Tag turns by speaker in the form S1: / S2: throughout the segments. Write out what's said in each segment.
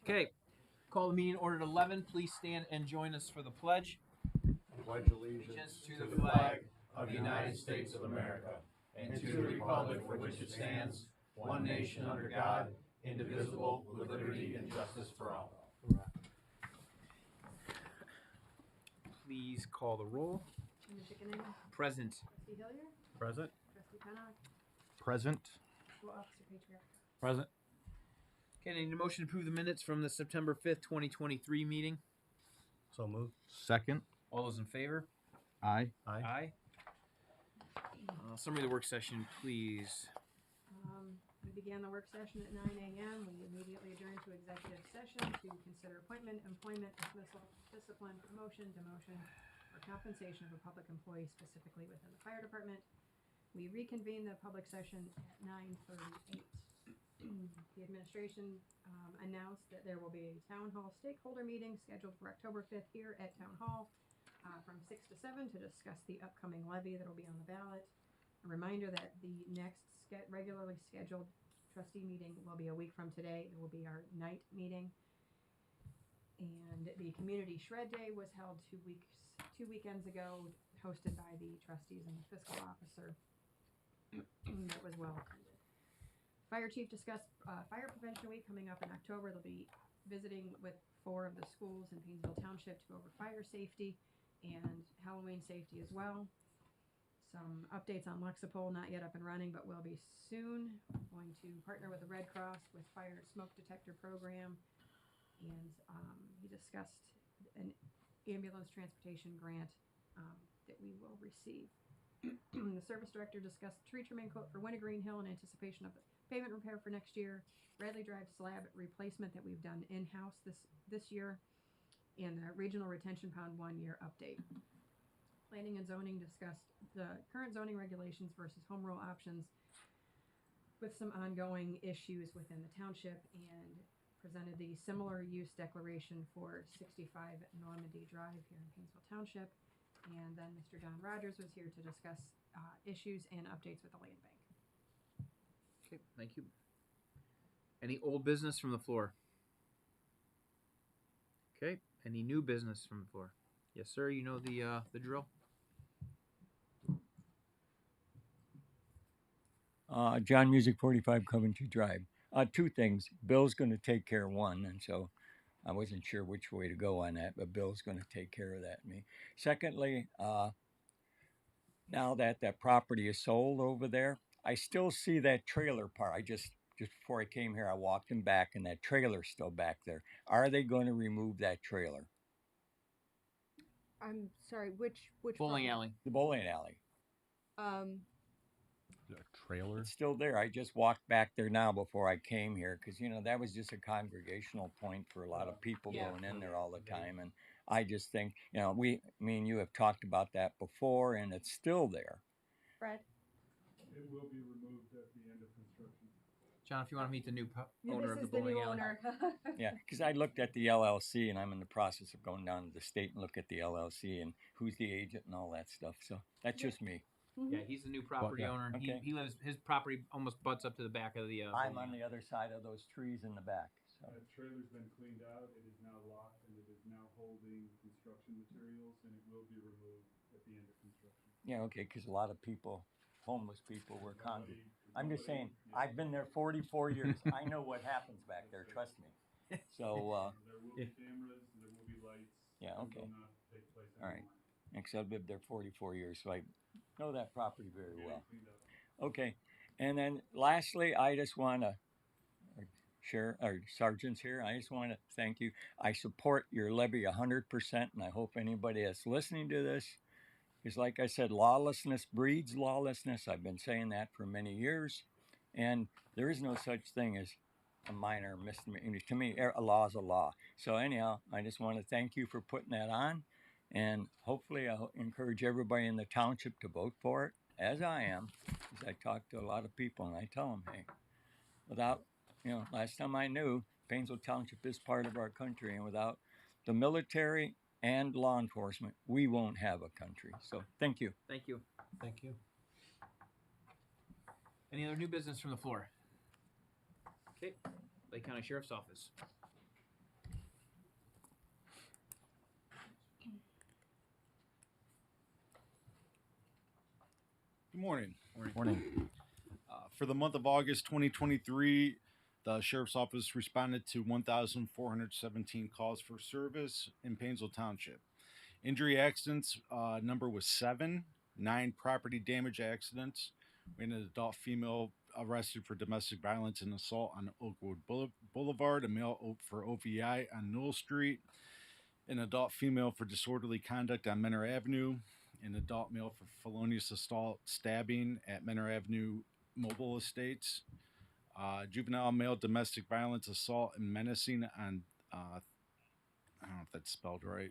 S1: Okay, call the meeting order at 11. Please stand and join us for the pledge.
S2: Pledge allegiance to the flag of the United States of America and to the republic for which it stands, one nation under God, indivisible, with liberty and justice for all.
S1: Please call the roll.
S3: Chairman Chickenham.
S1: Present.
S3: Trustee Hillier.
S2: Present.
S3: Trustee Pennock.
S2: Present.
S3: School Officer Patriarch.
S2: Present.
S1: Okay, I need a motion to approve the minutes from the September 5th, 2023 meeting.
S2: So moved. Second.
S1: All those in favor?
S2: Aye.
S1: Aye. Summary of the work session, please.
S3: We began the work session at 9 a.m. We immediately adjourned to executive session to consider appointment, employment, dismissal, discipline, promotion, demotion, or compensation of a public employee specifically within the fire department. We reconvened the public session at 9:38. The administration announced that there will be a town hall stakeholder meeting scheduled for October 5th here at Town Hall from 6 to 7 to discuss the upcoming levy that will be on the ballot. A reminder that the next regularly scheduled trustee meeting will be a week from today. It will be our night meeting. And the Community Shred Day was held 2 weekends ago, hosted by the trustees and the fiscal officer. That was well attended. Fire chief discussed Fire Prevention Week coming up in October. They'll be visiting with 4 of the schools in Painesville Township to go over fire safety and Halloween safety as well. Some updates on Lexipol, not yet up and running, but will be soon. Going to partner with the Red Cross with fire smoke detector program. And he discussed an ambulance transportation grant that we will receive. The service director discussed tree trimming quote for Wintergreen Hill in anticipation of the pavement repair for next year, Bradley Drive slab replacement that we've done in-house this year, and the regional retention pond 1-year update. Planning and zoning discussed the current zoning regulations versus home rule options with some ongoing issues within the township, and presented the similar use declaration for 65 Normandy Drive here in Painesville Township. And then Mr. John Rogers was here to discuss issues and updates with the land bank.
S1: Okay, thank you. Any old business from the floor? Okay, any new business from the floor? Yes, sir, you know the drill.
S4: John Music 45 Coventry Drive. 2 things. Bill's going to take care of one, and so I wasn't sure which way to go on that, but Bill's going to take care of that. Secondly, now that that property is sold over there, I still see that trailer park. Just before I came here, I walked in back, and that trailer's still back there. Are they going to remove that trailer?
S5: I'm sorry, which
S1: Bowling
S5: property?
S1: alley.
S4: The bowling alley.
S2: The trailer.
S4: It's still there. I just walked back there now before I came here because, that was just a congregational point for a lot of people going in there all the time. And I just think, me and you have talked about that before, and it's still there.
S5: Fred?
S6: It will be removed at the end of construction.
S1: John, if you want to meet the new owner of
S5: This
S1: the
S5: is the
S1: bowling
S5: new
S1: alley.
S5: owner.
S4: Yeah, because I looked at the LLC, and I'm in the process of going down to the state and look at the LLC and who's the agent and all that stuff. So that's just me.
S1: Yeah, he's the new property owner.
S4: Okay.
S1: He lives. His property almost butts up to the back of the.
S4: I'm on the other side of those trees in the back. So.
S6: The trailer's been cleaned out. It is now locked, and it is now holding construction materials, and it will be removed at the end of construction.
S4: Yeah, okay, because a lot of people, homeless people, were congregating. I'm just saying, I've been there 44 years. I know what happens back there. Trust me. So.
S6: There will be cameras. There will be lights.
S4: Yeah. Okay.
S6: It will not take place
S4: All right.
S6: anymore.
S4: Because I've lived there 44 years, so I know that property very well. Okay, and then lastly, I just want to, sergeants here, I just want to thank you. I support your levy 100%, and I hope anybody that's listening to this, because like I said, lawlessness breeds lawlessness. I've been saying that for many years, and there is no such thing as a minor misdemeanor. To me, a law is a law. So anyhow, I just want to thank you for putting that on. And hopefully I'll encourage everybody in the township to vote for it, as I am, because I talk to a lot of people and I tell them, hey, without, last time I knew, Painesville Township is part of our country, and without the military and law enforcement, we won't have a country. So thank you.
S1: Thank you.
S2: Thank you.
S1: Any other new business from the floor? Okay, Lake County Sheriff's Office.
S2: Good morning.
S4: Morning.
S2: For the month of August 2023, the Sheriff's Office responded to 1,417 calls for service in Painesville Township. Injury accidents number was 7, 9 property damage accidents. We had an adult female arrested for domestic violence and assault on Oakwood Boulevard, a male for OVI on Newell Street, an adult female for disorderly conduct on Menor Avenue, an adult male for felonious assault stabbing at Menor Avenue Mobile Estates, juvenile male domestic violence assault and menacing on I don't know if that's spelled right.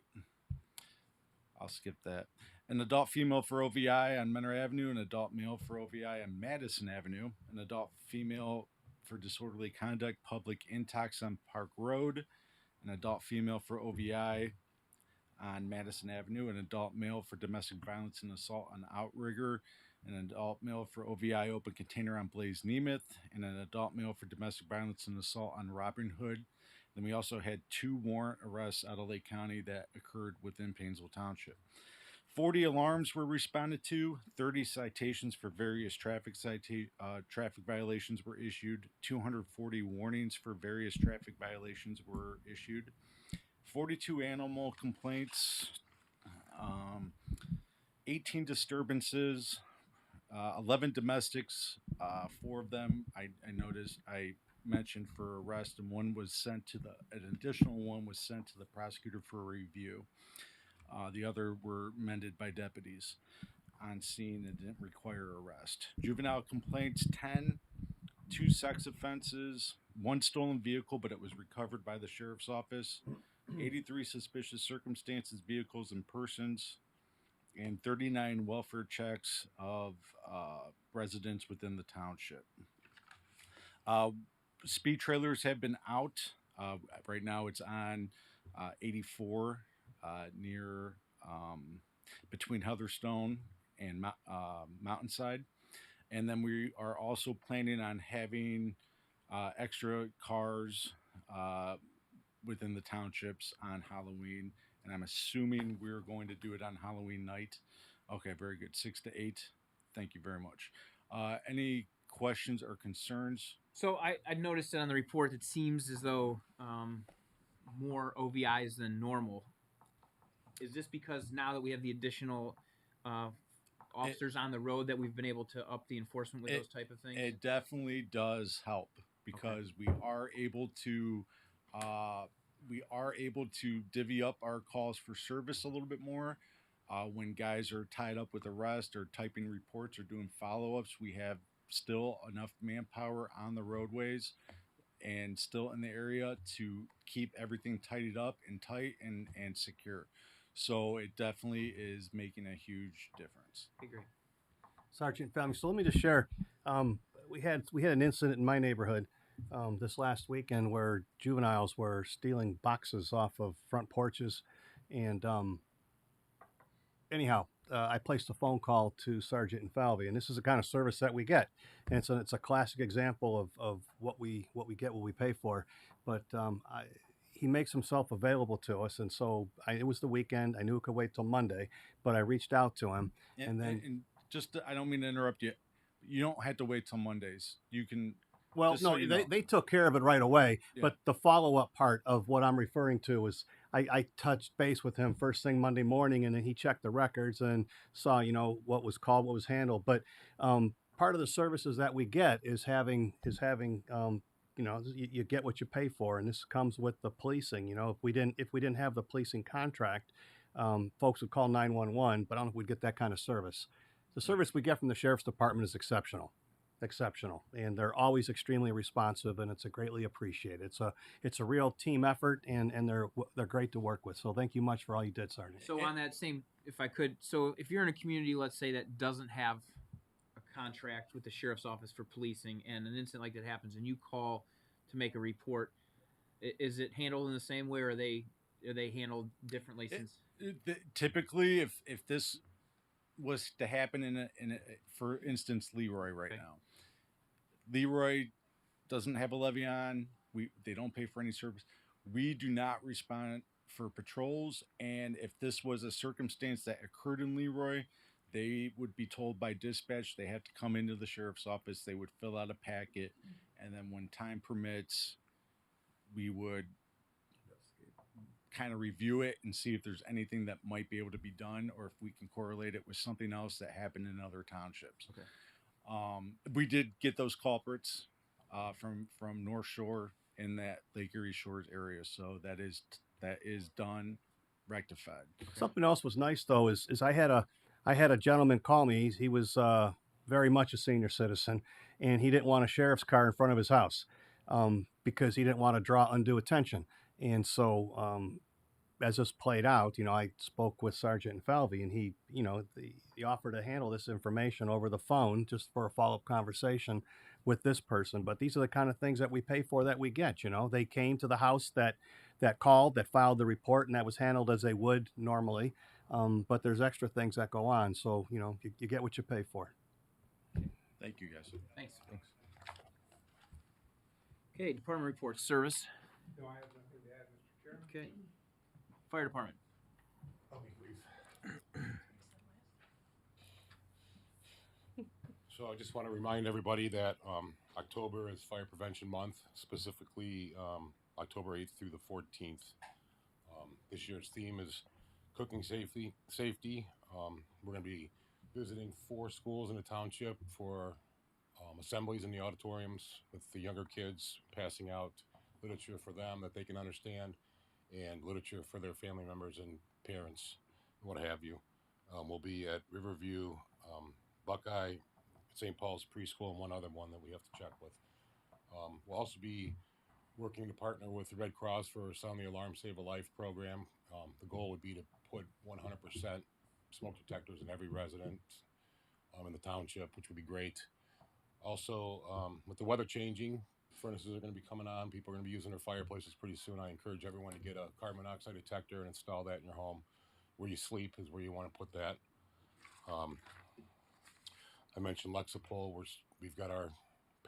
S2: I'll skip that. An adult female for OVI on Menor Avenue, an adult male for OVI on Madison Avenue, an adult female for disorderly conduct, public intox on Park Road, an adult female for OVI on Madison Avenue, an adult male for domestic violence and assault on Outrigger, an adult male for OVI open container on Blaze Nemeth, and an adult male for domestic violence and assault on Robin Hood. Then we also had 2 warrant arrests out of Lake County that occurred within Painesville Township. 40 alarms were responded to, 30 citations for various traffic violations were issued, 240 warnings for various traffic violations were issued, 42 animal complaints, 18 disturbances, 11 domestics, 4 of them I noticed I mentioned for arrest, and an additional one was sent to the prosecutor for review. The other were mended by deputies on scene and didn't require arrest. Juvenile complaints 10, 2 sex offenses, 1 stolen vehicle, but it was recovered by the sheriff's office, 83 suspicious circumstances, vehicles, and persons, and 39 welfare checks of residents within the township. Speed trailers have been out. Right now it's on 84 near between Heatherstone and Mountainside. And then we are also planning on having extra cars within the townships on Halloween. And I'm assuming we're going to do it on Halloween night. Okay, very good. 6 to 8. Thank you very much. Any questions or concerns?
S1: So I noticed that on the report, it seems as though more OVIs than normal. Is this because now that we have the additional officers on the road that we've been able to up the enforcement with those type of things?
S2: It definitely does help because we are able to divvy up our calls for service a little bit more. When guys are tied up with arrest or typing reports or doing follow-ups, we have still enough manpower on the roadways and still in the area to keep everything tidied up and tight and secure. So it definitely is making a huge difference.
S1: Okay, great.
S5: Sergeant Family. So let me just share. We had an incident in my neighborhood this last weekend where juveniles were stealing boxes off of front porches, and anyhow, I placed a phone call to Sergeant Falvey, and this is the kind of service that we get, and it's a classic example of what we get, what we pay for. But he makes himself available to us, and so it was the weekend. I knew it could wait till Monday, but I reached out to him, and then
S2: just I don't mean to interrupt you. You don't have to wait till Mondays. You can.
S5: Well, no, they took care of it right away. Yeah. But the follow-up part of what I'm referring to is I touched base with him first thing Monday morning, and then he checked the records and saw, what was called, what was handled. But part of the services that we get is having you get what you pay for, and this comes with the policing. If we didn't have the policing contract, folks would call 911, but I don't know if we'd get that kind of service. The service we get from the sheriff's department is exceptional, and they're always extremely responsive, and it's greatly appreciated. It's a real team effort, and they're great to work with. So thank you much for all you did, Sergeant.
S1: So on that same, if I could, so if you're in a community, let's say, that doesn't have a contract with the sheriff's office for policing, and an incident like that happens, and you call to make a report, is it handled in the same way, or are they handled differently?
S2: Typically, if this was to happen in a for instance, Leroy now. Leroy doesn't have a levy on. They don't pay for any service. We do not respond for patrols. And if this was a circumstance that occurred in Leroy,
S7: they would be told by dispatch they had to come into the sheriff's office. They would fill out a packet, and then when time permits, we would kind of review it and see if there's anything that might be able to be done, or if we can correlate it with something else that happened in other townships.
S1: Okay.
S7: We did get those culprits from North Shore in that Lake Erie Shores area, so that is done, rectified.
S5: Something else was nice though is I had a gentleman call me. He was very much a senior citizen, and he didn't want a sheriff's car in front of his house because he didn't want to draw undue attention. And so as this played out, I spoke with Sergeant Falvey, and he offered to handle this information over the phone just for a follow-up conversation with this person. But these are the kind of things that we pay for that we get. They came to the house that called, that filed the report, and that was handled as they would normally. But there's extra things that go on, so you get what you pay for.
S7: Thank you, guys.
S1: Thanks. Okay, department reports. Service.
S8: No, I have nothing to add, Mr. Chairman.
S1: Okay. Fire department.
S8: I'll be brief. So I just want to remind everybody that October is Fire Prevention Month, specifically October 8th through the 14th. This year's theme is cooking safety. We're going to be visiting 4 schools in the township for assemblies in the auditoriums with the younger kids, passing out literature for them that they can understand, and literature for their family members and parents, what have you. We'll be at Riverview, Buckeye, St. Paul's Preschool, and one other one that we have to check with. We'll also be working to partner with the Red Cross for Sound the Alarm Save a Life program. The goal would be to put 100% smoke detectors in every resident in the township, which would be great. Also, with the weather changing, furnaces are going to be coming on. People are going to be using their fireplaces pretty soon. I encourage everyone to get a carbon monoxide detector and install that in your home. Where you sleep is where you want to put that. I mentioned Lexapol. We've got our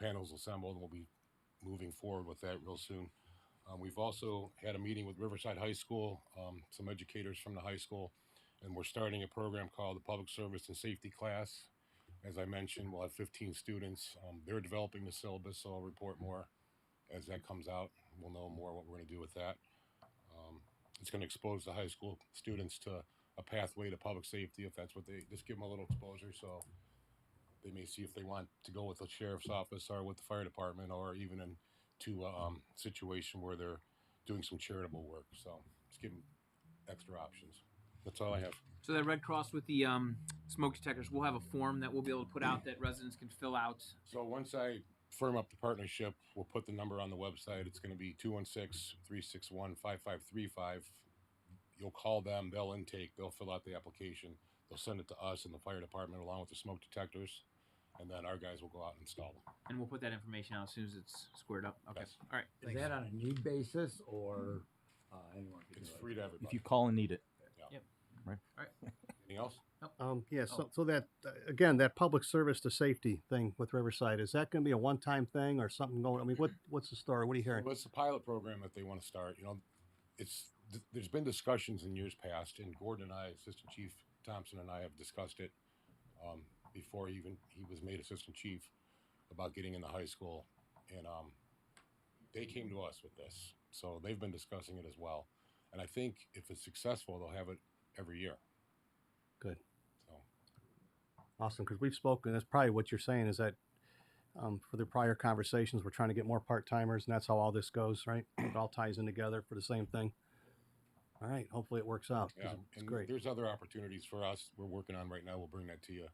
S8: panels assembled, and we'll be moving forward with that real soon. We've also had a meeting with Riverside High School, some educators from the high school, and we're starting a program called the Public Service and Safety Class. As I mentioned, we'll have 15 students. They're developing the syllabus, so I'll report more as that comes out. We'll know more what we're going to do with that. It's going to expose the high school students to a pathway to public safety, if that's what just give them a little exposure, so they may see if they want to go with the sheriff's office or with the fire department, or even into a situation where they're doing some charitable work. So just give them extra options. That's all I have.
S1: So that Red Cross with the smoke detectors, we'll have a form that we'll be able to put out that residents can fill out.
S8: So once I firm up the partnership, we'll put the number on the website. It's going to be 216-361-5535. You'll call them, they'll intake, they'll fill out the application, they'll send it to us in the fire department along with the smoke detectors, and then our guys will go out and install them.
S1: And we'll put that information out as soon as it's squared up. Okay.
S8: Yes.
S1: All right.
S9: Is
S1: Thanks.
S9: that on a need basis or anyone can
S8: It's
S9: do it?
S8: free to everybody.
S10: If you call and need it.
S1: Yep.
S10: Right.
S1: All right.
S8: Anything else?
S5: Yeah, so that again, that public service to safety thing with Riverside, is that going to be a one-time thing or something going? I mean, what's the story? What are you hearing?
S8: Well, it's a pilot program that they want to start. There's been discussions in years past, and Gordon and I, Assistant Chief Thompson and I, have discussed it before he was made Assistant Chief, about getting in the high school, and they came to us with this, so they've been discussing it as well. And I think if it's successful, they'll have it every year.
S5: Good.
S8: So
S5: Awesome, because we've spoken. That's probably what you're saying, is that for the prior conversations, we're trying to get more part-timers, and that's how all this goes, right? It all ties in together for the same thing. All right, hopefully it works out.
S8: yeah,
S5: It's
S8: and
S5: great.
S8: there's other opportunities for us we're working on right now. We'll bring that to you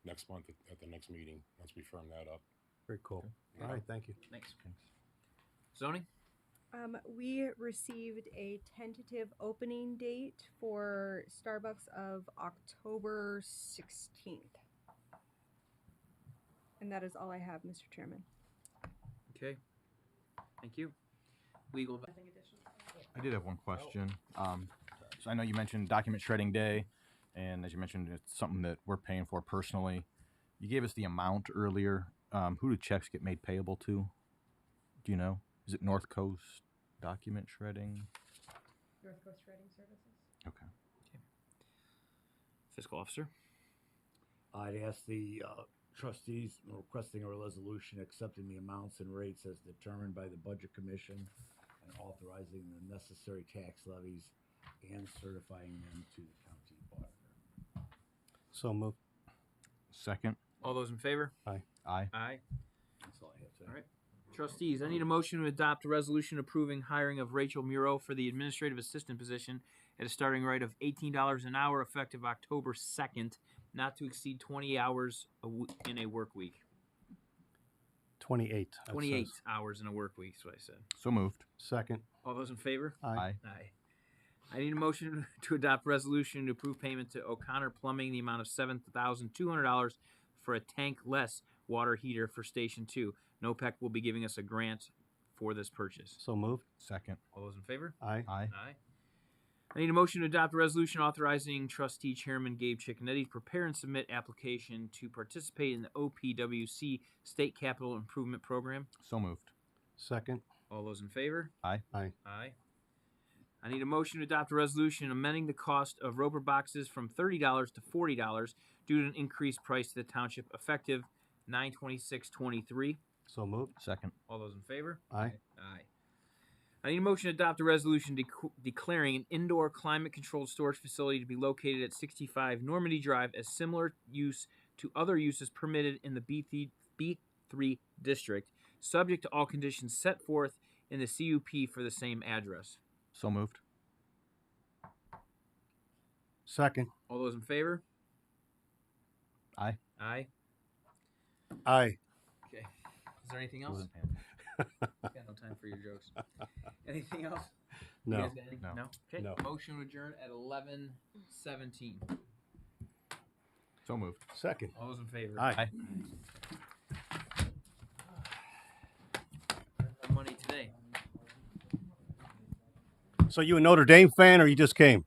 S8: next month at the next meeting once we firm that up.
S5: Very cool.
S8: Yeah.
S5: All right, thank you.
S1: Thanks. Zoning.
S11: We received a tentative opening date for Starbucks of October 16th. And that is all I have, Mr. Chairman.
S1: Okay. Thank you. Legal.
S3: Nothing additional.
S10: I did have one question. So I know you mentioned document shredding day, and as you mentioned, it's something that we're paying for personally. You gave us the amount earlier. Who do checks get made payable to? Do you know? Is it North Coast Document Shredding?
S3: North Coast Shredding Services.
S10: Okay.
S1: Fiscal officer.
S9: I'd ask the trustees requesting a resolution accepting the amounts and rates as determined by the Budget Commission and authorizing the necessary tax levies and certifying them to the county auditor.
S5: So moved.
S10: Second.
S1: All those in favor?
S10: Aye.
S1: Aye.
S9: That's all I have today.
S1: All right. Trustees, I need a motion to adopt a resolution approving hiring of Rachel Muro for the administrative assistant position at a starting rate of $18 an hour effective October 2nd, not to exceed 20 hours in a work week.
S5: 28. that
S1: 28
S5: says.
S1: hours in a work week is what I said.
S10: So moved.
S5: Second.
S1: All those in favor?
S5: Aye.
S1: Aye. I need a motion to adopt resolution to approve payment to O'Connor Plumbing the amount of $7,200 for a tank-less water heater for Station 2. NOPEC will be giving us a grant for this purchase.
S5: So moved.
S10: Second.
S1: All those in favor?
S5: Aye.
S10: Aye.
S1: Aye. I need a motion to adopt a resolution authorizing Trustee Chairman Gabe Cicconetti to prepare and submit application to participate in the OPWC State Capital Improvement Program.
S10: So moved.
S5: Second.
S1: All those in favor?
S10: Aye.
S5: Aye.
S1: Aye. I need a motion to adopt a resolution amending the cost of Roper boxes from $30 to $40 due to an increased price to the township effective 9/26/23.
S5: So moved.
S10: Second.
S1: All those in favor?
S5: Aye.
S1: Aye. I need a motion to adopt a resolution declaring an indoor climate-controlled storage facility to be located at 65 Normandy Drive as similar use to other uses permitted in the B3 district, subject to all conditions set forth in the CUP for the same address.
S10: So moved.
S5: Second.
S1: All those in favor?
S10: Aye.
S1: Aye.
S5: Aye.
S1: Okay. Is there anything else?
S10: Wasn't paying.
S1: Got no time for your jokes. Anything else?
S5: No.
S1: You guys got anything?
S10: No.
S1: No. Okay.
S5: No.
S1: Motion to adjourn at 11:17.
S10: So moved.
S5: Second.
S1: All those in favor?
S5: Aye.
S1: Earned my money today.
S5: So you a Notre Dame fan or you just came?